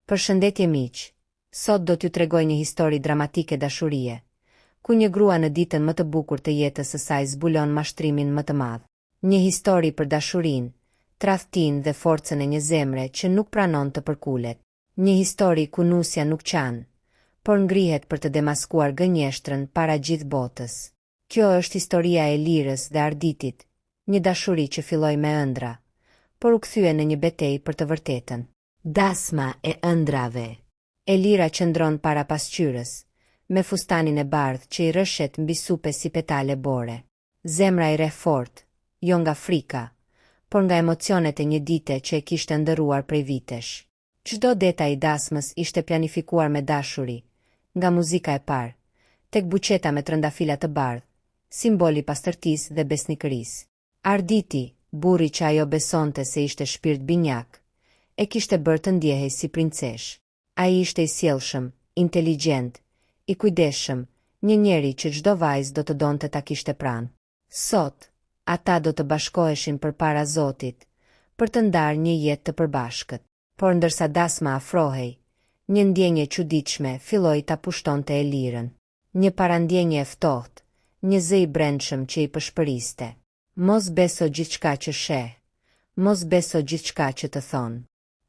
Përshëndetje miq, sot do t'ju tregoj një histori dramatike dashurie, ku një grua në ditën më të bukur të jetës së saj zbulon mashtrimin më të madh. Një histori për dashurinë, tradhtinë dhe forcën e një zemre që nuk pranon të përkulet. Një histori ku nusja nuk qan, por ngrihet për të demaskuar gënjeshtrën para gjithë botës. Kjo është historia e Elirës dhe Arditit, një dashuri që filloi me ëndra, por u kthye në një betejë për të vërtetën. Dasma e ëndrave. Elira qëndron para pasqyrës, me fustanin e bardhë që i rrëshet mbi supe si petale bore. Zemra i re fort, jo nga frika, por nga emocionet e një dite që e kishte ndëruar prej vitesh. Çdo detaj i dasmës ishte planifikuar me dashuri, nga muzika e parë, tek buqeta me trëndafila të bardhë, simboli pastërtisë dhe besnikërisë. Arditi, burri që ajo besonte se ishte shpirt binjak, e kishte bërë të ndjehej si princesh. Ai ishte i sjellshëm, inteligjent, i kujdesshëm, një njeri që çdo vajzë do të donte ta kishte pranë. Sot, ata do të bashkoheshin përpara Zotit, për të ndarë një jetë të përbashkët. Por ndërsa dasma afrohej, një ndjenje çuditshme filloi ta pushtonte Elirën. Një parandjenje e ftohtë, një zë i brendshëm që i pëshpëriste. Mos beso gjithçka që sheh, mos beso gjithçka që të thonë.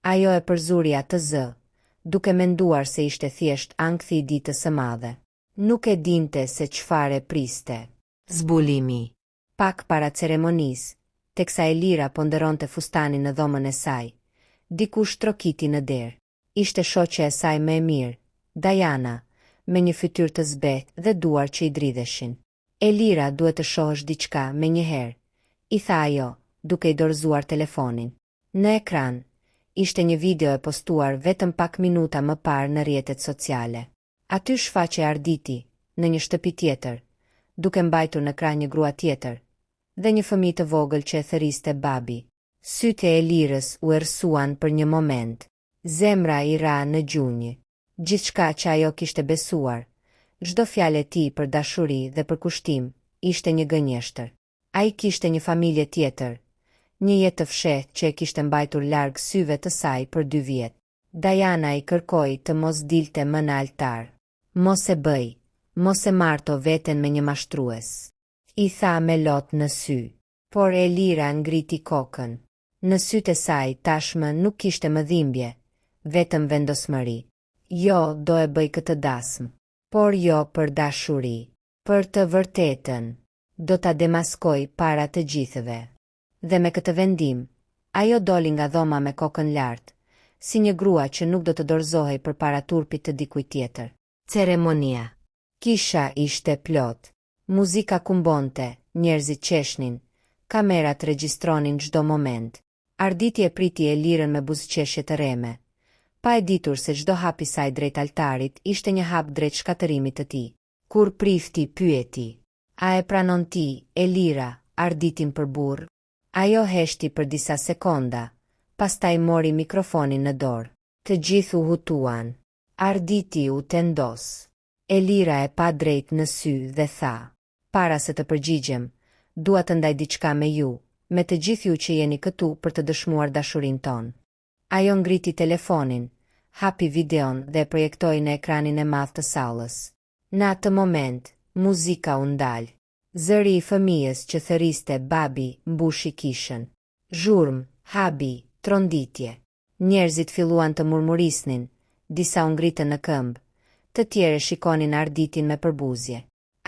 Ajo e përzuri atë zë, duke menduar se ishte thjesht ankthi i ditës së madhe. Nuk e dinte se çfarë priste. Zbulimi. Pak para ceremonisë, teksa Elira po nderonte fustanin në dhomën e saj, dikush trokiti në derë. Ishte shoqja e saj më e mirë, Diana, me një fytyrë të zbehtë dhe duar që i dridheshin. Elira, duhet të shohësh diçka menjëherë, i tha ajo, duke i dorëzuar telefonin. Në ekran ishte një video e postuar vetëm pak minuta më parë në rrjetet sociale. Aty shfaqej Arditi, në një shtëpi tjetër, duke mbajtur në krah një grua tjetër, dhe një fëmijë të vogël që e thëriste babi. Sytë e Elirës u errësuan për një moment. Zemra i ra në gjunjë. Gjithçka që ajo kishte besuar, çdo fjalë e tij për dashuri dhe për kushtim, ishte një gënjeshtër. Ai kishte një familje tjetër, një jetë të fshehtë që e kishte mbajtur larg syve të saj për 2 vjet. Diana i kërkoi të mos dilte më në altar. Mos e bëj, mos e marto veten me një mashtrues, i tha me lot në sy. Por Elira ngriti kokën. Në sytë e saj tashmë nuk kishte më dhimbje, vetëm vendosmëri. Jo, do e bëj këtë dasmë, por jo për dashuri, për të vërtetën. Do ta demaskoj para të gjithëve. Dhe me këtë vendim, ajo doli nga dhoma me kokën lartë, si një grua që nuk do të dorëzohej përpara turpit të dikujt tjetër. Ceremonia. Kisha ishte plot. Muzika kumbonte, njerëzit qeshnin, kamerat regjistronin çdo moment. Arditi e priti Elirën me buzëqeshje të reme, pa e ditur se çdo hap i saj drejt altarit ishte një hap drejt shkatërimit të tij. Kur prifti pyeti, a e pranon ti, Elira, Arditin për burr? Ajo heshti për disa sekonda, pastaj mori mikrofonin në dorë. Të gjithë u hutuan. Arditi u tendos. Elira e pa drejt në sy dhe tha, para se të përgjigjem, dua të ndaj diçka me ju, me të gjithë ju që jeni këtu për të dëshmuar dashurinë tonë. Ajo ngriti telefonin, hapi videon dhe e projektoi në ekranin e madh të sallës. Në atë moment, muzika u ndal. Zëri i fëmijës që thëriste babi mbushi kishën. Zhurmë, habi, tronditje. Njerëzit filluan të murmurisnin, disa u ngritën në këmbë, të tjerë shikonin Arditin me përbuzje.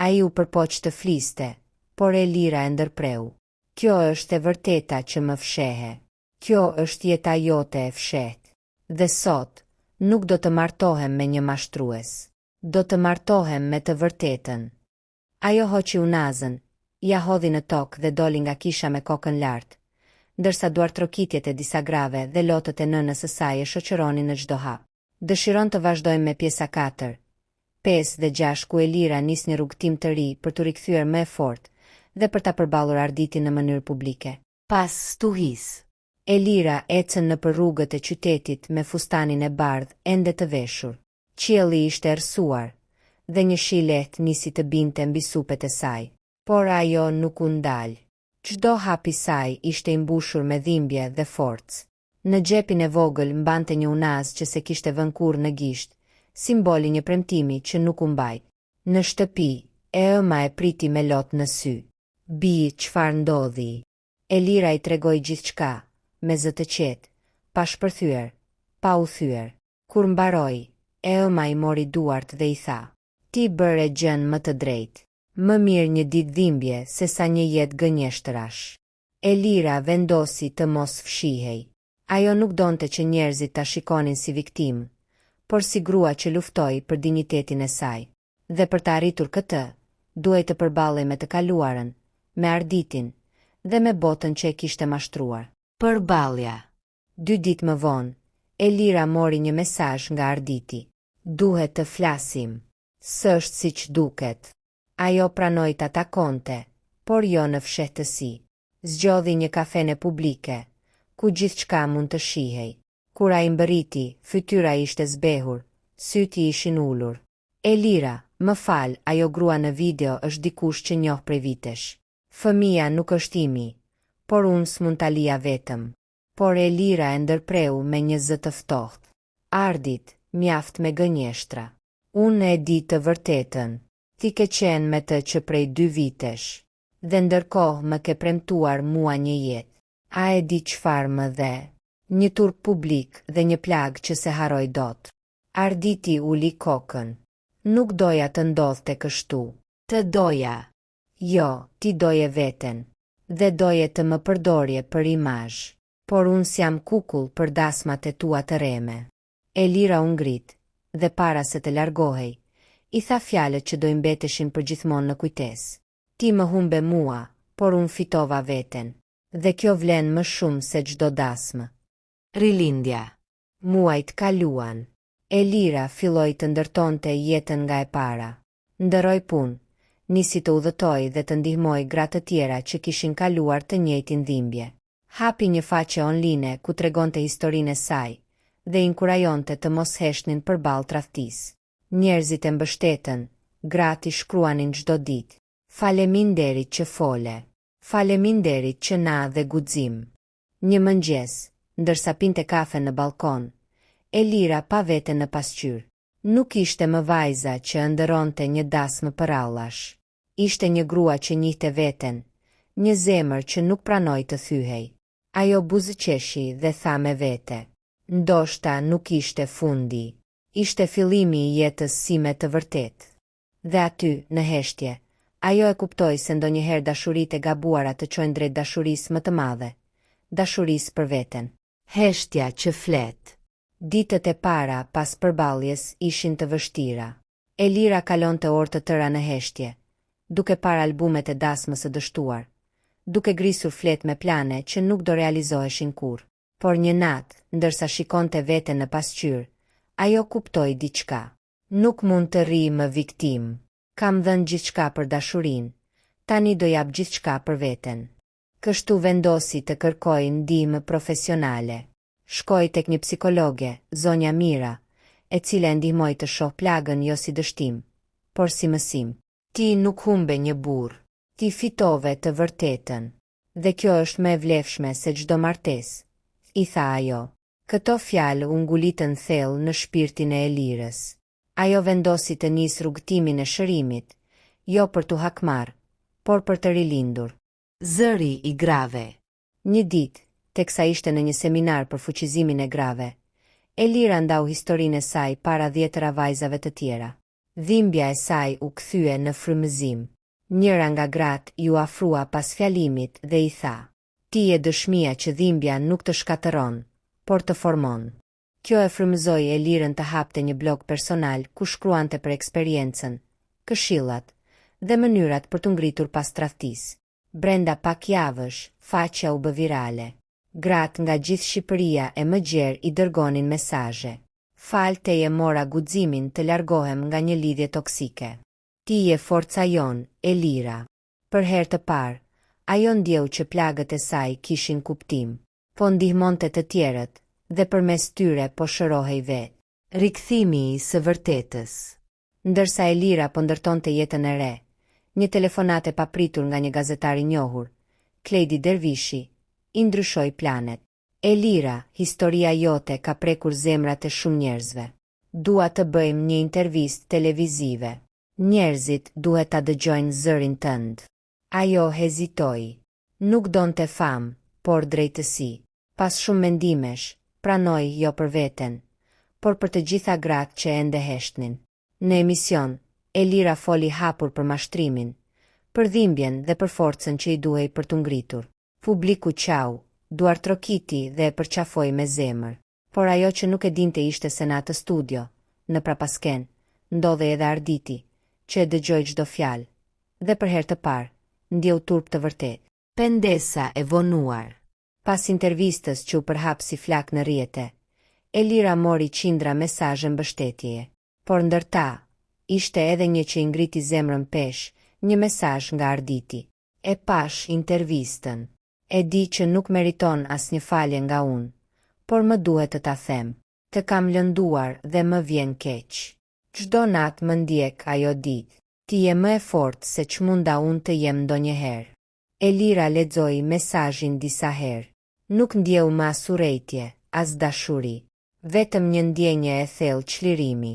Ai u përpoq të fliste, por Elira e ndërpreu. Kjo është e vërteta që më fshehe. Kjo është jeta jote e fshehtë. Dhe sot, nuk do të martohem me një mashtrues. Do të martohem me të vërtetën. Ajo hoqi unazën, ja hodhi në tokë dhe doli nga kisha me kokën lartë, ndërsa duartrokitjet e disa grave dhe lotët e nënës së saj e shoqëronin në çdo hap. Dëshiron të vazhdojmë me pjesa 4, 5 dhe 6 ku Elira nis një rrugtim të ri për të rikthyer më e fortë dhe për ta përballur Arditin në mënyrë publike. Pas stuhis, Elira ecën nëpër rrugët e qytetit me fustanin e bardhë ende të veshur. Qielli ishte errësuar dhe një shi lehtë nisi të binte mbi supet e saj, por ajo nuk u ndal. Çdo hap i saj ishte i mbushur me dhimbje dhe forcë. Në xhepin e vogël mbante një unaz që se kishte vënë kurrë në gisht, simboli një premtimi që nuk u mbajt. Në shtëpi, ëma e priti me lot në sy. Bi, çfarë ndodhi? Elira i tregoi gjithçka, me zë të qetë, pa shpërthyer, pa u thyer. Kur mbaroi, ëma i mori duart dhe i tha: "Ti bëre gjën më të drejtë. Më mirë një ditë dhimbje se sa një jetë gënjeshtërash." Elira vendosi të mos fshihej. Ajo nuk donte që njerëzit ta shikonin si viktimë, por si grua që luftoi për dinjitetin e saj. Dhe për të arritur këtë, duhej të përballej me të kaluarën, me arditin dhe me botën që e kishte mashtruar. Përballja. 2 ditë më vonë, Elira mori një mesazh nga Arditi. "Duhet të flasim. S'është siç duket." Ajo pranoi ta takonte, por jo në fshehtësi. Zgjodhi një kafene publike, ku gjithçka mund të shihej. Kur ai mbërriti, fytyra ishte zbehur, syti ishin ulur. "Elira, më fal, ajo grua në video është dikush që njoh prej vitesh. Fëmia nuk është imi, por unë s'mund ta lija vetëm." Por Elira e ndërpreu me një zë të ftohtë. "Ardit, mjaft me gënjeshtra. Unë e di të vërtetën. Ti ke qenë me të që prej 2 vitesh. Dhe ndërkohë më ke premtuar mua një jetë. A e di çfarë më dhe? Një turp publik dhe një plag që se haroj dot." Arditi uli kokën. "Nuk doja të ndodhte kështu. Të doja. Jo, ti doje veten. Dhe doje të më përdorje për imazh. Por unë s'jam kukull për dasmat e tua të reme." Elira u ngrit, dhe para se të largohej, i tha fjalët që do i mbeteshin përgjithmonë në kujtesë. "Ti më humbe mua, por unë fitova veten. Dhe kjo vlen më shumë se çdo dasmë." Rilindja. Muajt kaluan. Elira filloi të ndërtonte jetën nga e para. Ndërroi punë, nisi të udhëtoi dhe të ndihmoi gra të tjera që kishin kaluar të njëjtin dhimbje. Hapi një faqe online ku tregonte historinë e saj dhe inkurajonte të mos heshnin përballë tradhtisë. Njerëzit e mbështetën, gratë i shkruanin çdo ditë: "Faleminderit që fole. Faleminderit që na dhe guxim." Një mëngjes, ndërsa pinte kafe në balkon, Elira pa vete në pasqyrë. Nuk ishte më vajza që ëndërronte një dasmë përallash. Ishte një grua që njihte veten, një zemër që nuk pranoi të thyhej. Ajo buzëqeshi dhe tha me vete: "Ndoshta nuk ishte fundi. Ishte fillimi i jetës sime të vërtetë." Dhe aty, në heshtje, ajo e kuptoi se ndonjëherë dashuritë e gabuara të çojnë drejt dashurisë më të madhe, dashurisë për veten. Heshtja që flet. Ditët e para pas përballjes ishin të vështira. Elira kalonte orë të tëra në heshtje, duke parë albumet e dasmës së dështuar, duke grisur flet me plane që nuk do realizoheshin kurrë. Por një natë, ndërsa shikonte veten në pasqyrë, ajo kuptoi diçka. Nuk mund të rri më viktim. Kam dhënë gjithçka për dashurinë, tani do jap gjithçka për veten. Kështu vendosi të kërkojë ndihmë profesionale. Shkoi tek një psikologe, zonja Mira, e cila e ndihmoi të shoh plagën jo si dështim, por si mësim. "Ti nuk humbe një burr. Ti fitove të vërtetën. Dhe kjo është më e vlefshme se çdo martesë," i tha ajo. Këto fjalë u ngulitën thellë në shpirtin e Elirës. Ajo vendosi të nisë rrugtimin e shërimit, jo për t'u hakmarrë, por për të rilindur. Zëri i grave. Një ditë, teksa ishte në një seminar për fuqizimin e grave, Elira ndau historinë e saj para 10 vajzave të tjera. Dhimbja e saj u kthye në frymëzim. Njëra nga gratë ju afrua pas fjalimit dhe i tha: "Ti je dëshmia që dhimbja nuk të shkatëron, por të formon." Kjo e frymëzoi Elirën të hapte një blog personal ku shkruante për eksperiencën, këshillat dhe mënyrat për të ngritur pas tradhtisë. Brenda pak javësh, faqja u bë virale. Gratë nga gjithë Shqipëria e më gjerë i dërgonin mesazhe: "Fal teje mora guximin të largohem nga një lidhje toksike. Ti je forca jon, Elira." Për herë të parë, ajo ndjeu që plagët e saj kishin kuptim, po ndihmonte të tjerët dhe përmes tyre po shërohej vetë. Rikthimi i së vërtetës. Ndërsa Elira po ndërtonte jetën e re, një telefonat e papritur nga një gazetar i njohur, Kledi Dervishi, i ndryshoi planet. Elira, historia jote ka prekur zemrat e shumë njerëzve. Dua të bëjmë një intervistë televizive. Njerëzit duhet ta dëgjojnë zërin tënd. Ajo hezitoi. Nuk donte famë, por drejtësi. Pas shumë mendimesh, pranoi jo për veten, por për të gjitha gratë që ende heshtnin. Në emision, Elira foli hapur për mashtrimin, për dhimbjen dhe për forcën që i duhej për t'u ngritur. Publiku qau, duar trokiti dhe e përqafoi me zemër. Por ajo që nuk e dinte ishte se në atë studio, në prapasken, ndodhej edhe Arditi, që e dëgjoi çdo fjalë, dhe për herë të parë, ndjeu turp të vërtet. Pendesa e vonuar. Pas intervistës që u përhap si flak në rrjete, Elira mori qindra mesazhe mbështetjeje, por ndërta, ishte edhe një që i ngriti zemrën pesh, një mesazh nga Arditi. E pash intervistën. E di që nuk meriton asnjë falje nga unë, por më duhet të ta them. Të kam lënduar dhe më vjen keq. Çdo natë më ndjek ajo ditë. Ti je më e fortë se ç'munda unë të jem ndonjëherë. Elira lexoi mesazhin disa herë. Nuk ndjeu më as urrejtje, as dashuri. Vetëm një ndjenje e thellë çlirimi.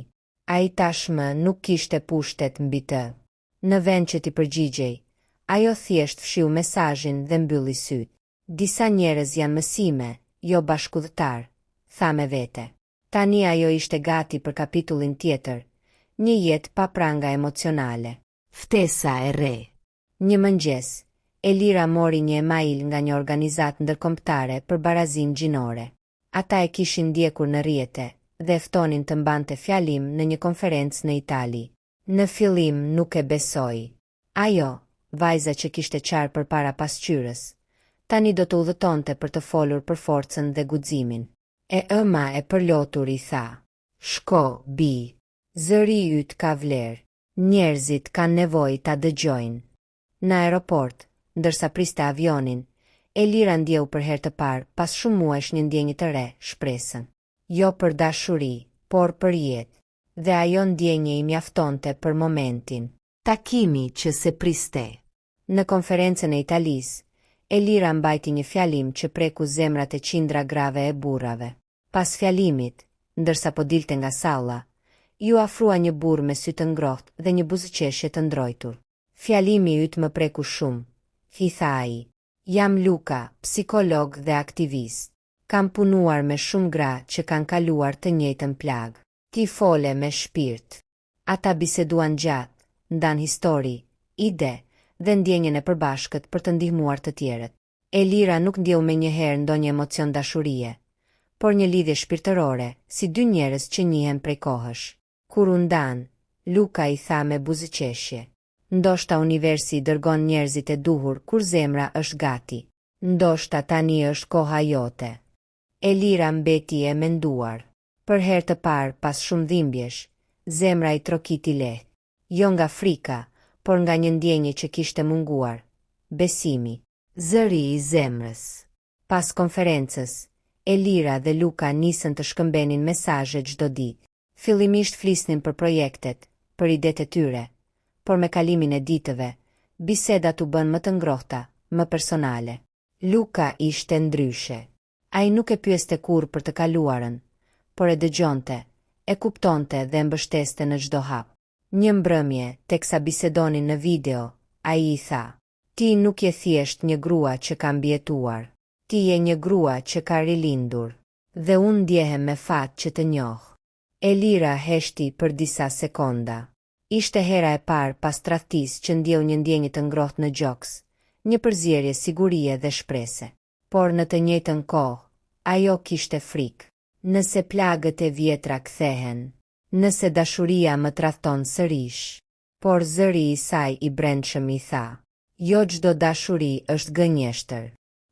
Ai tashmë nuk kishte pushtet mbi të. Në vend që t'i përgjigjej, ajo thjesht fshiu mesazhin dhe mbylli syt. Disa njerëz janë mësime, jo bashkëdhëtar, tha me vete. Tani ajo ishte gati për kapitullin tjetër, një jetë pa pranga emocionale. Ftesa e re. Një mëngjes, Elira mori një email nga një organizatë ndërkombëtare për barazin gjinore. Ata e kishin ndjekur në rrjete dhe ftonin të mbante fjalim në një konferencë në Itali. Në fillim nuk e besoi. Ajo, vajza që kishte qarë përpara pasqyrës, tani do të udhëtonte për të folur për forcën dhe guximin. E ëma e përlotur i tha: "Shko, bi. Zëri yt ka vlerë. Njerëzit kanë nevojë ta dëgjojnë." Në aeroport, ndërsa priste avionin, Elira ndjeu për herë të parë pas shumë muajsh një ndjenjë të re, shpresën. Jo për dashuri, por për jetë. Dhe ajo ndjenje i mjaftonte për momentin. Takimi që se priste. Në konferencën e Italisë, Elira mbajti një fjalim që preku zemrat e qindra grave e burrave. Pas fjalimit, ndërsa po dilte nga salla, ju afrua një burr me sy të ngrohtë dhe një buzëqeshje të ndrojtur. "Fjalimi yt më preku shumë", i tha ai. "Jam Luka, psikolog dhe aktivist. Kam punuar me shumë gra që kanë kaluar të njëjtën plagë. Ti fole me shpirt." Ata biseduan gjatë, ndan histori, ide dhe ndjenjen e përbashkët për të ndihmuar të tjerët. Elira nuk ndjeu menjëherë ndonjë emocion dashurie, por një lidhje shpirtërore, si dy njerëz që njihen prej kohësh. Kur u ndan, Luka i tha me buzëqeshje: "Ndoshta universi dërgon njerëzit e duhur kur zemra është gati. Ndoshta tani është koha jote." Elira mbeti e menduar. Për herë të parë pas shumë dhimbjesh, zemra i trokiti lehtë. Jo nga frika, por nga një ndjenjë që kishte munguar. Besimi. Zëri i zemrës. Pas konferencës, Elira dhe Luka nisën të shkëmbenin mesazhe çdo ditë. Fillimisht flisnin për projektet, për idetë e tyre, por me kalimin e ditëve, bisedat u bën më të ngrohta, më personale. Luka ishte ndryshe. Ai nuk e pyeste kurrë për të kaluarën, por e dëgjonte, e kuptonte dhe mbështeste në çdo hap. Një mbrëmje, teksa bisedonin në video, ai i tha: "Ti nuk je thjesht një grua që ka mbijetuar. Ti je një grua që ka rilindur. Dhe unë ndjehem me fat që të njoh." Elira heshti për disa sekonda. Ishte hera e parë pas tradhtisë që ndjeu një ndjenjë të ngrohtë në gjoks, një përzierje sigurie dhe shprese. Por në të njëjtën kohë, ajo kishte frikë. Nëse plagët e vjetra kthehen, nëse dashuria më tradhton sërish. Por zëri i saj i brendshëm i tha: "Jo çdo dashuri është gënjeshtër."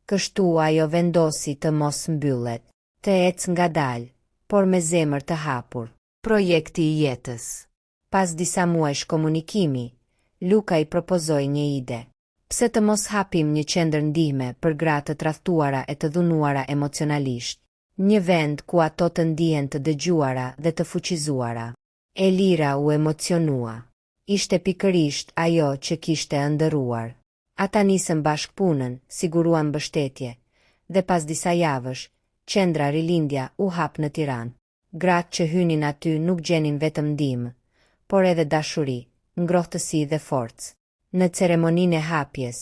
Kështu ajo vendosi të mos mbyllet, të ecë ngadalë, por me zemër të hapur. Projekti i jetës. Pas disa muajsh komunikimi, Luka i propozoi një ide. Pse të mos hapim një qendër ndihme për gra të tradhtuara e të dhunuara emocionalisht, një vend ku ato të ndihen të dëgjuara dhe të fuqizuara. Elira u emocionua. Ishte pikërisht ajo që kishte ëndërruar. Ata nisën bashkëpunën, siguruan mbështetje, dhe pas disa javësh, qendra rilindja u hap në Tiranë. Gratë që hynin aty nuk gjenin vetëm ndihmë, por edhe dashuri, ngrohtësi dhe forcë. Në ceremoninë e hapjes,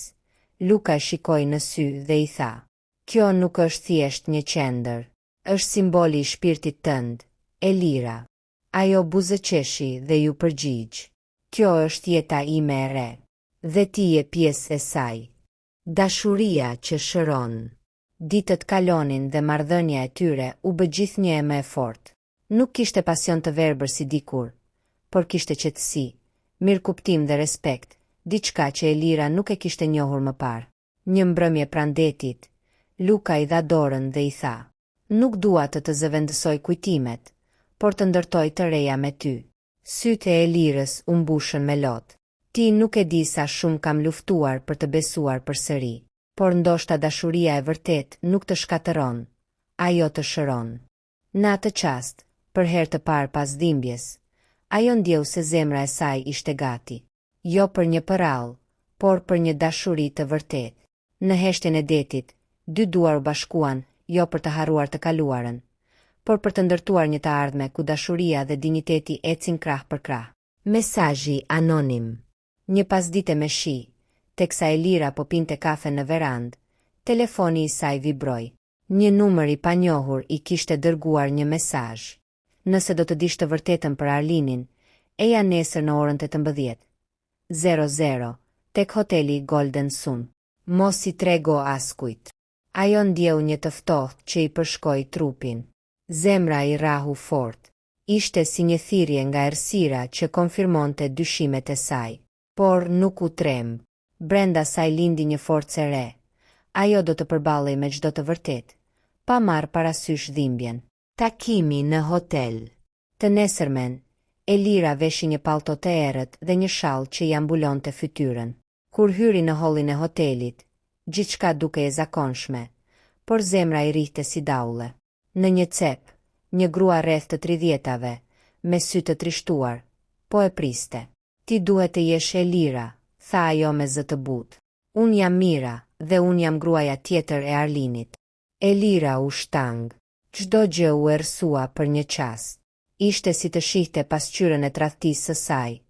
Luka e shikoi në sy dhe i tha: "Kjo nuk është thjesht një qendër, është simboli i shpirtit tënd, Elira." Ajo buzëqeshi dhe ju përgjigj: "Kjo është jeta ime e re, dhe ti je pjesë e saj." Dashuria që shëron. Ditët kalonin dhe marrëdhënia e tyre u bë gjithnjë më e fortë. Nuk kishte pasion të verbër si dikur, por kishte qetësi, mirëkuptim dhe respekt, diçka që Elira nuk e kishte njohur më parë. Një mbrëmje pranë detit, Luka i dha dorën dhe i tha: "Nuk dua të zëvendësoj kujtimet, por të ndërtoj të reja me ty." Sytë e Elirës u mbushën me lotë. "Ti nuk e di sa shumë kam luftuar për të besuar përsëri, por ndoshta dashuria e vërtet nuk të shkatëron, ajo të shëron." Në atë çast, për herë të parë pas dhimbjes, ajo ndjeu se zemra e saj ishte gati, jo për një përrall, por për një dashuri të vërtet. Në heshtjen e detit, dy duar u bashkuan, jo për të harruar të kaluarën, por për të ndërtuar një të ardhme ku dashuria dhe dinjiteti ecin krah për krah. Mesazhi anonim. Një pasdite me shi, teksa Elira po pinte kafe në verandë, telefoni i saj vibroi. Një numër i panjohur i kishte dërguar një mesazh: "Nëse do të dish të vërtetën për Arlinin, eja nesër në orën 18:00, tek hoteli Golden Sun. Mos i trego askujt." Ajo ndjeu një të ftohtë që i përshkoi trupin. Zemra i rahu fort. Ishte si një thirrje nga errësira që konfirmonte dyshimet e saj, por nuk u tremb. Brenda saj lindi një forcë e re. Ajo do të përballej me çdo të vërtetë, pa marrë parasysh dhimbjen. Takimi në hotel. Të nesërmen, Elira veshi një pallto të errët dhe një shall që i ambulonte fytyrën. Kur hyri në hollin e hotelit, gjithçka dukej e zakonshme, por zemra i rrihte si daulle. Në një cep, një grua rreth të 30-tave, me sy të trishtuar, po e priste. "Ti duhet të jesh Elira," tha ajo me zë të butë. "Unë jam Mira dhe unë jam gruaja tjetër e Arlinit." Elira u shtang. Çdo gjë u errësua për një çast. Ishte si të shihte pasqyrën e tradhtisë së saj,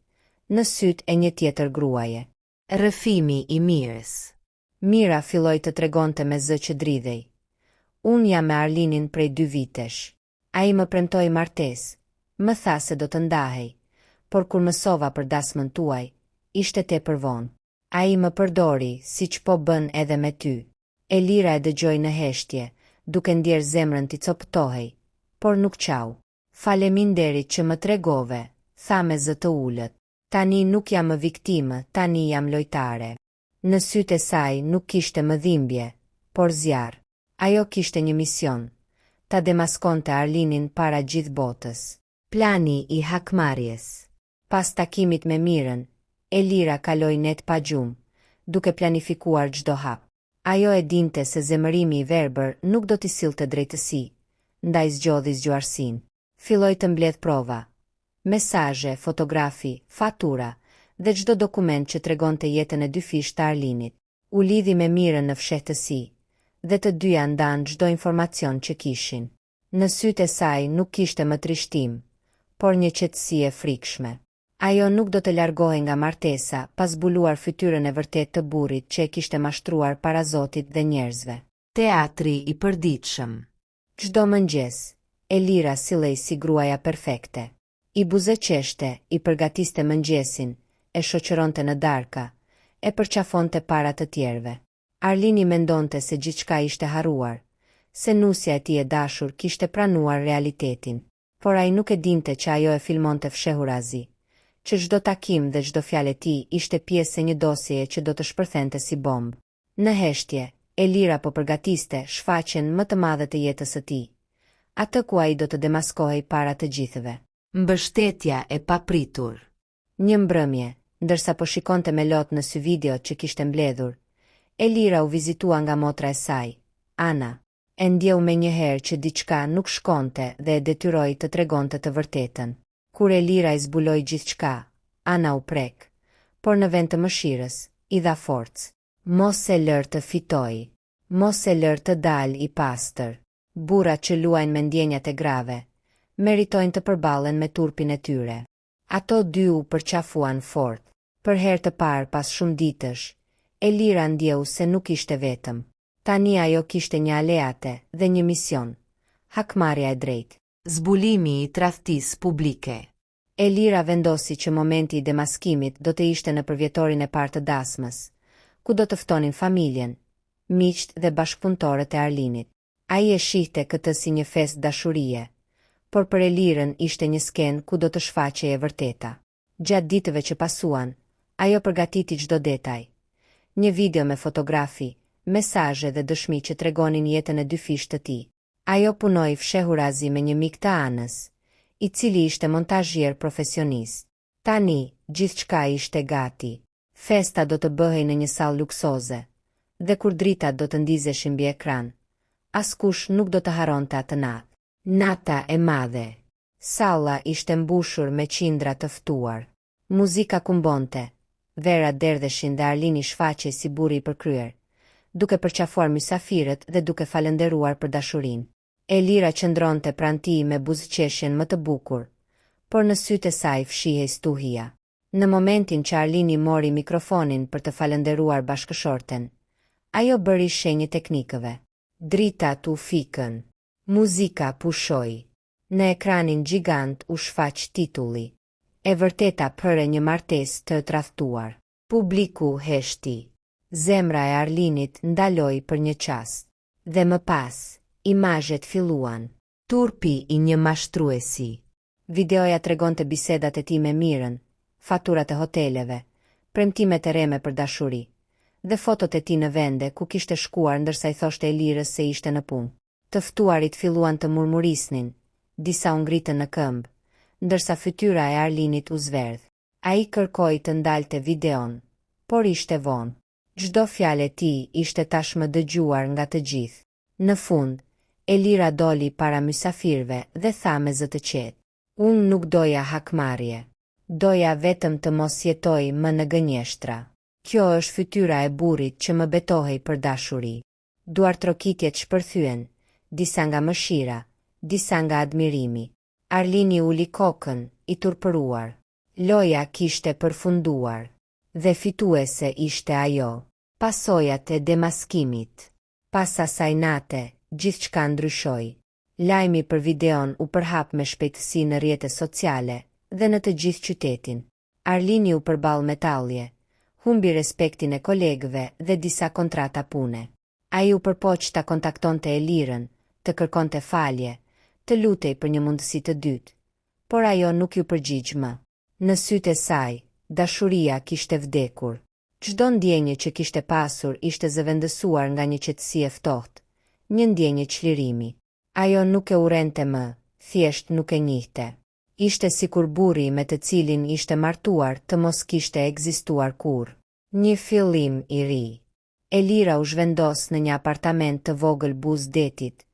në sytë e një tjetër gruaje. Rrëfimi i Mirës. Mira filloi të tregonte me zë që dridhej: "Unë jam me Arlinin prej 2 vitesh. Ai më premtoi martesë, më tha se do të ndahej, por kur mësova për dasmën tuaj, ishte tepër vonë. Ai më përdori, siç po bën edhe me ty." Elira e dëgjoi në heshtje, duke ndjerë zemrën t'i coptohej, por nuk qau. "Faleminderit që më tregove," tha me zë të ulët. "Tani nuk jam më viktimë, tani jam lojtare." Në sytë e saj nuk kishte më dhimbje, por zjarr. Ajo kishte një mision: ta demaskonte Arlinin para gjithë botës. Plani i hakmarrjes. Pas takimit me Mirën, Elira kaloi net pa gjumë, duke planifikuar çdo hap. Ajo e dinte se zemërimi i verbër nuk do t'i sillte drejtësi, ndaj zgjodhi zgjuarsin. Filloi të mbledh prova, mesazhe, fotografi, fatura dhe çdo dokument që tregonte jetën e dyfish të Arlinit. U lidhi me Mirën në fshehtësi, dhe të dyja ndan çdo informacion që kishin. Në sytë e saj nuk kishte më trishtim, por një qetësi e frikshme. Ajo nuk do të largohej nga martesa pas zbuluar fytyrën e vërtet të burrit që e kishte mashtruar para Zotit dhe njerëzve. Teatri i përditshëm. Çdo mëngjes, Elira sillej si gruaja perfekte. I buzëqeshte, i përgatiste mëngjesin, e shoqëronte në darka, e përqafonte para të tjerëve. Arlini mendonte se gjithçka ishte harruar, se nusja e tij e dashur kishte pranuar realitetin, por ai nuk e dinte që ajo e filmonte fshehurazi, që çdo takim dhe çdo fjalë e tij ishte pjesë e një dosjeje që do të shpërthente si bombë. Në heshtje, Elira po përgatiste shfaqjen më të madhe të jetës së tij, atë ku ai do të demaskohej para të gjithëve. Mbështetja e papritur. Një mbrëmje, ndërsa po shikonte me lot në sy videot që kishte mbledhur, Elira u vizitua nga motra e saj, Ana. E ndjeu menjëherë që diçka nuk shkonte dhe e detyroi të tregonte të vërtetën. Kur Elira i zbuloi gjithçka, Ana u prek, por në vend të mëshirës, i dha forcë. Mos e lër të fitoj, mos e lër të dalë i pastër. burrat që luajnë me ndjenjat e grave, meritojnë të përballen me turpin e tyre. Ato dy u përqafuan fort. Për herë të parë pas shumë ditësh, Elira ndjeu se nuk ishte vetëm. Tani ajo kishte një aleate dhe një mision. Hakmarrja e drejtë. Zbulimi i tradhtisë publike. Elira vendosi që momenti i demaskimit do të ishte në përvjetorin e parë të dasmës, ku do të ftonin familjen, miqt dhe bashkëpunëtorët e Arlinit. Ai e shihte këtë si një festë dashurie, por për Elirën ishte një skenë ku do të shfaqej e vërteta. Gjatë ditëve që pasuan, ajo përgatiti çdo detaj. Një video me fotografi, mesazhe dhe dëshmi që tregonin jetën e dy fishtë të tij. Ajo punoi fshehurazi me një mik të anës, i cili ishte montazhier profesionist. Tani, gjithçka ishte gati. Festa do të bëhej në një sallë luksoze, dhe kur dritat do të ndizeshin mbi ekran, askush nuk do të harronte atë natë. Nata e madhe. Salla ishte mbushur me qindra të ftuar. Muzika kumbonte, vera derdheshin dhe Arlini shfaqej si burri i përkryer, duke përqafuar mysafirët dhe duke falënderuar për dashurinë. Elira qëndronte pranë tij me buzëqeshjen më të bukur, por në sytë e saj fshihej stuhia. Në momentin që Arlini mori mikrofonin për të falënderuar bashkëshorten, ajo bëri shenjë teknikëve. Dritat u fikën. Muzika pushoi. Në ekranin gjigant u shfaq titulli. E vërteta për një martesë të tradhtuar. Publiku heshti. Zemra e Arlinit ndaloi për një çast. Dhe më pas, imazhet filluan. Turpi i një mashtruesi. Videoja tregonte bisedat e tij me Mirën, faturat e hoteleve, premtimet e reme për dashuri, dhe fotot e tij në vende ku kishte shkuar ndërsa i thoshte Elirës se ishte në punë. Të ftuarit filluan të murmurisnin, disa u ngritën në këmbë, ndërsa fytyra e Arlinit u zverdh. Ai kërkoi të ndalte videon, por ishte vonë. Çdo fjalë e tij ishte tashmë dëgjuar nga të gjithë. Në fund, Elira doli para mysafirëve dhe tha me zë të qetë: "Unë nuk doja hakmarrje. Doja vetëm të mos jetoj më në gënjeshtra. Kjo është fytyra e burrit që më betohej për dashuri." Duartrokitjet shpërthyen, disa nga mëshira, disa nga admirimi. Arlini uli kokën, i turpëruar. Loja kishte përfunduar. Dhe fituese ishte ajo. Pasojat e demaskimit. Pas asaj nate, gjithçka ndryshoi. Lajmi për videon u përhap me shpejtësi në rrjetet sociale dhe në të gjithë qytetin. Arlini u përball me tallje, humbi respektin e kolegëve dhe disa kontrata pune. Ai u përpoq ta kontaktonte Elirën, të kërkonte falje, të lutej për një mundësi të dytë, por ajo nuk ju përgjigj më. Në sytë e saj, dashuria kishte vdekur. Çdo ndjenjë që kishte pasur ishte zëvendësuar nga një qetësi e ftohtë, një ndjenjë çlirimi. Ajo nuk e urrente më, thjesht nuk e njihte. Ishte sikur burri me të cilin ishte martuar të mos kishte ekzistuar kurrë. Një fillim i ri. Elira u zhvendos në një apartament të vogël buzë detit,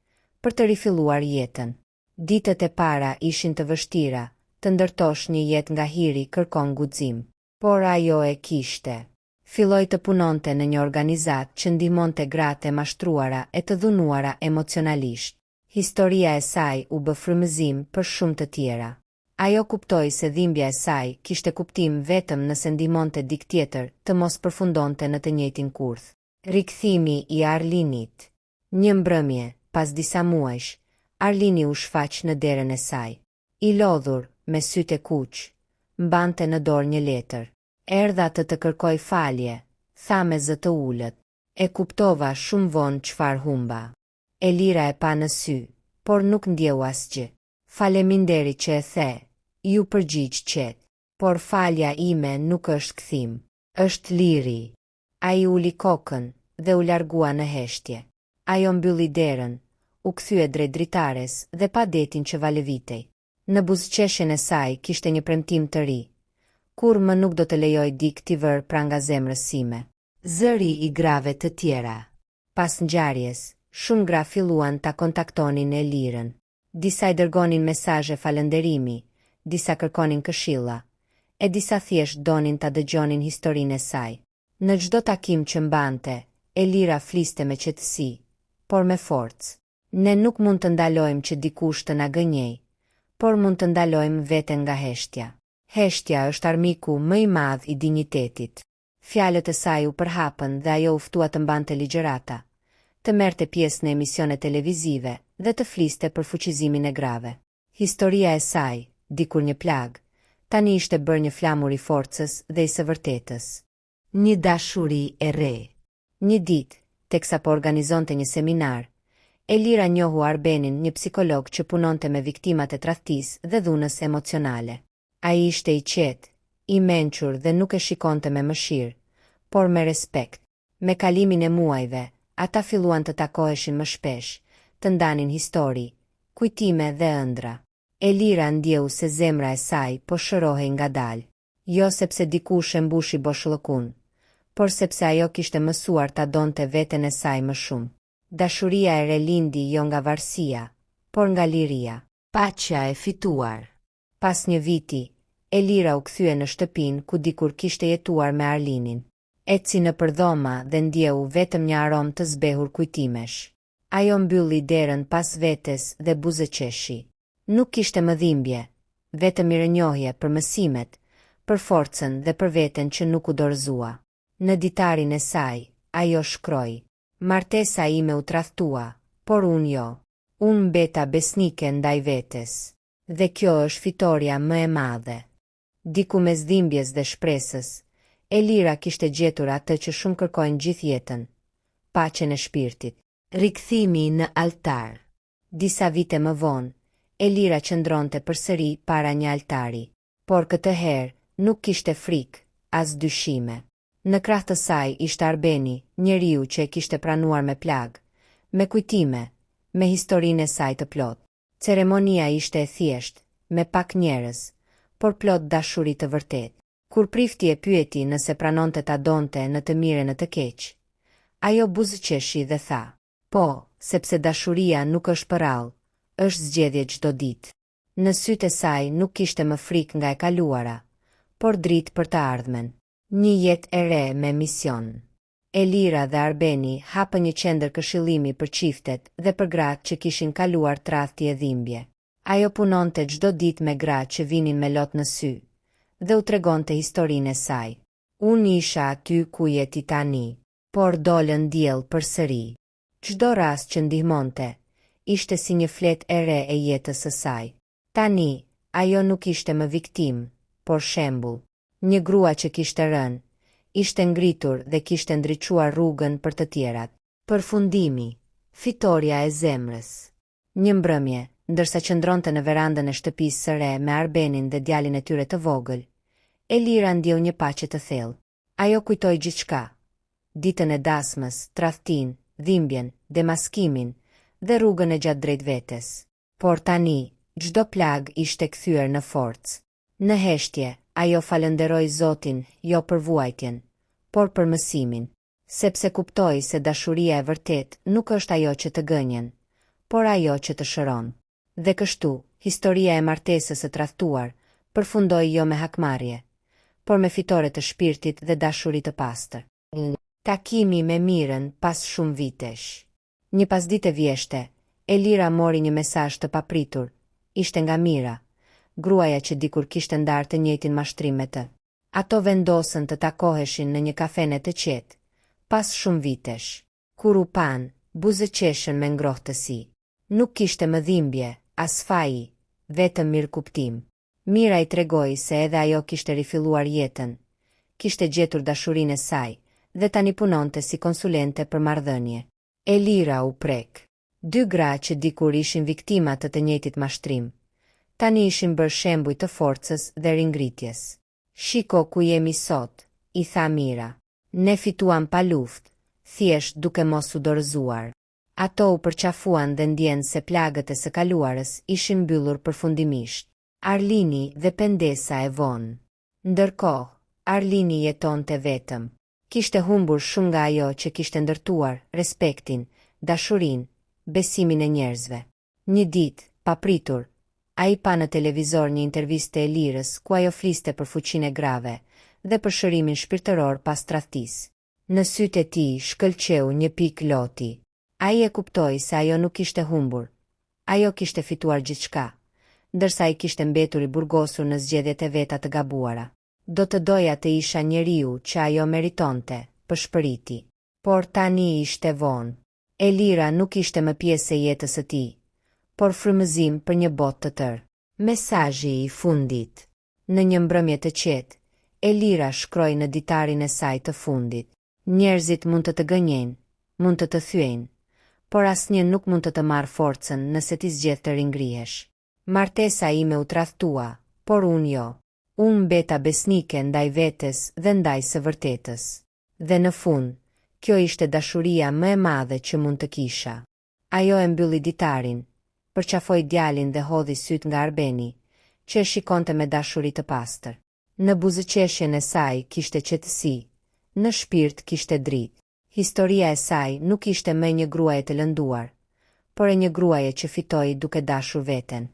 për të rifilluar jetën. Ditët e para ishin të vështira, të ndërtosh një jetë nga hiri kërkon guxim. Por ajo e kishte. Filloi të punonte në një organizat që ndihmonte gratë e mashtruara e të dhunuara emocionalisht. Historia e saj u bë frymëzim për shumë të tjera. Ajo kuptoi se dhimbja e saj kishte kuptim vetëm nëse ndihmonte dikë tjetër të mos përfundonte në të njëjtin kurth. Rikthimi i Arlinit. Një mbrëmje, pas disa muajsh, Arlini u shfaq në derën e saj. I lodhur, me sytë e kuq, mbante në dorë një letër. Erdha të kërkoj falje, tha me zë të ulët. E kuptova shumë vonë çfarë humba. Elira e pa në sy, por nuk ndjeu asgjë. Faleminderit që e the, ju përgjigj qetë. Por falja ime nuk është kthim, është liri. Ai uli kokën dhe u largua në heshtje. Ajo mbylli derën, u kthye drejt dritares dhe pa detin që valevitej. Në buzëqeshjen e saj kishte një premtim të ri. Kur më nuk do të lejoj dik t'i vër pranë nga zemrës sime. Zëri i grave të tjera. Pas ngjarjes, shumë gra filluan ta kontaktonin Elirën. Disa i dërgonin mesazhe falënderimi, disa kërkonin këshilla, e disa thjesht donin ta dëgjonin historinë e saj. Në çdo takim që mbante, Elira fliste me qetësi, por me forcë. Ne nuk mund të ndalojmë që dikush të na gënjej, por mund të ndalojmë veten nga heshtja. Heshtja është armiku më i madh i dinjitetit. Fjalët e saj u përhapën dhe ajo u ftua të mbante ligjërata, të merrte pjesë në emisione televizive dhe të fliste për fuqizimin e grave. Historia e saj, dikur një plag, tani ishte bërë një flamur i forcës dhe i së vërtetës. Një dashuri e re. Një ditë, teksa po organizonte një seminar, Elira njohu Arbenin, një psikolog që punonte me viktimat e tradhtisë dhe dhunës emocionale. Ai ishte i qetë, i mençur dhe nuk e shikonte me mëshirë, por me respekt. Me kalimin e muajve, ata filluan të takoheshin më shpesh, të ndanin histori, kujtime dhe ëndra. Elira ndjeu se zemra e saj po shërohej ngadalë, jo sepse dikush e mbushi boshllëkun, por sepse ajo kishte mësuar ta donte veten e saj më shumë. Dashuria e re lindi jo nga varësia, por nga liria. Paqja e fituar. Pas një viti, Elira u kthye në shtëpinë ku dikur kishte jetuar me Arlinin. Eci nëpër dhoma dhe ndjeu vetëm një aromë të zbehur kujtimesh. Ajo mbylli derën pas vetes dhe buzëqeshi. Nuk kishte mëdhimbje, vetëm mirënjohje për mësimet, për forcën dhe për veten që nuk u dorëzua. Në ditarin e saj, ajo shkroi: "Martesa ime u tradhtua, por unë jo. Unë mbeta besnike ndaj vetes. Dhe kjo është fitoria më e madhe." Diku mes dhimbjes dhe shpresës, Elira kishte gjetur atë që shumë kërkojnë gjithë jetën: paqen e shpirtit. Rikthimi në altar. Disa vite më vonë, Elira qëndronte përsëri para një altari, por këtë herë nuk kishte frikë, as dyshime. Në krah të saj ishte Arbeni, njeriu që e kishte pranuar me plag, me kujtime, me historinë e saj të plotë. Ceremonia ishte e thjeshtë, me pak njerëz, por plot dashuri të vërtetë. Kur prifti e pyeti nëse pranonte ta donte në të mirën e të keq, ajo buzëqeshi dhe tha: "Po, sepse dashuria nuk është përrall, është zgjedhje çdo ditë." Në sytë e saj nuk kishte më frikë nga e kaluara, por dritë për të ardhmen. Një jetë e re me mision. Elira dhe Arbeni hapën një qendër këshillimi për çiftet dhe për gratë që kishin kaluar tradhti e dhimbje. Ajo punonte çdo ditë me gra që vinin me lot në sy, dhe u tregonte historinë e saj. "Unë isha aty ku je ti tani, por dolën diell përsëri." Çdo rast që ndihmonte ishte si një fletë e re e jetës së saj. Tani, ajo nuk ishte më viktim, por shembull. Një grua që kishte rënë, ishte ngritur dhe kishte ndriçuar rrugën për të tjerat. Përfundimi, fitoria e zemrës. Një mbrëmje, ndërsa qëndronte në verandën e shtëpisë së re me Arbenin dhe djalin e tyre të vogël, Elira ndjeu një paqe të thellë. Ajo kujtoi gjithçka: ditën e dasmës, tradhtin, dhimbjen, demaskimin dhe rrugën e gjatë drejt vetes. Por tani, çdo plag ishte kthyer në forcë. Në heshtje, ajo falënderoi Zotin jo për vuajtjen, por për mësimin, sepse kuptoi se dashuria e vërtet nuk është ajo që të gënjen, por ajo që të shëron. Dhe kështu, historia e martesës së tradhtuar përfundoi jo me hakmarrje, por me fitore të shpirtit dhe dashuri të pastër. Takimi me Mirën pas shumë vitesh. Një pasdite vjeshte, Elira mori një mesazh të papritur. Ishte nga Mira, gruaja që dikur kishte ndarë të njëjtin mashtrim me të. Ato vendosën të takoheshin në një kafene të qetë, pas shumë vitesh. Kur u pan, buzëqeshën me ngrohtësi. Nuk kishte mëdhimbje, as faji, vetëm mirëkuptim. Mira i tregoi se edhe ajo kishte rifilluar jetën, kishte gjetur dashurinë e saj dhe tani punonte si konsulente për marrëdhënie. Elira u prek. Dy gra që dikur ishin viktima të njëjtit mashtrim, tani ishin bërë shembuj të forcës dhe ringritjes. "Shiko ku jemi sot," i tha Mira. "Ne fituam pa luftë, thjesht duke mos u dorëzuar." Ato u përqafuan dhe ndjenë se plagët e së kaluarës ishin mbyllur përfundimisht. Arlini dhe pendesa e vonë. Ndërkohë, Arlini jetonte vetëm. Kishte humbur shumë nga ajo që kishte ndërtuar, respektin, dashurinë, besimin e njerëzve. Një ditë, papritur, ai pa në televizor një intervistë e Elirës ku ajo fliste për fuqinë e grave dhe për shërimin shpirtëror pas tradhtisë. Në sytë e tij shkëlqeu një pikë loti. Ai e kuptoi se ajo nuk ishte humbur. Ajo kishte fituar gjithçka, ndërsa ai kishte mbetur I burgosur në zgjedhjet e veta të gabuara. Do të doja të isha njeriu që ajo meritonte, përshpëriti. Por tani ishte vonë. Elira nuk ishte më pjesë e jetës së tij, por frymëzim për një botë të tërë. Mesazhi I fundit. Në një mbrëmje të qetë, Elira shkroi në ditarin e saj të fundit. Njerëzit mund të gënjejnë, mund të thyejnë, por asnjë nuk mund të të marrë forcën nëse ti zgjedh të ringrihesh. Martesa ime u tradhtua, por unë jo. Unë mbeta besnike ndaj vetes dhe ndaj së vërtetës. Dhe në fund, kjo ishte dashuria më e madhe që mund të kisha. Ajo e mbylli ditarin, përqafoi djalin dhe hodhi syt nga Arbeni, që e shikonte me dashuri të pastër. Në buzëqeshjen e saj kishte qetësi, në shpirt kishte dritë. Historia e saj nuk ishte më një gruaje të lënduar, por e një gruaje që fitoi duke dashur veten.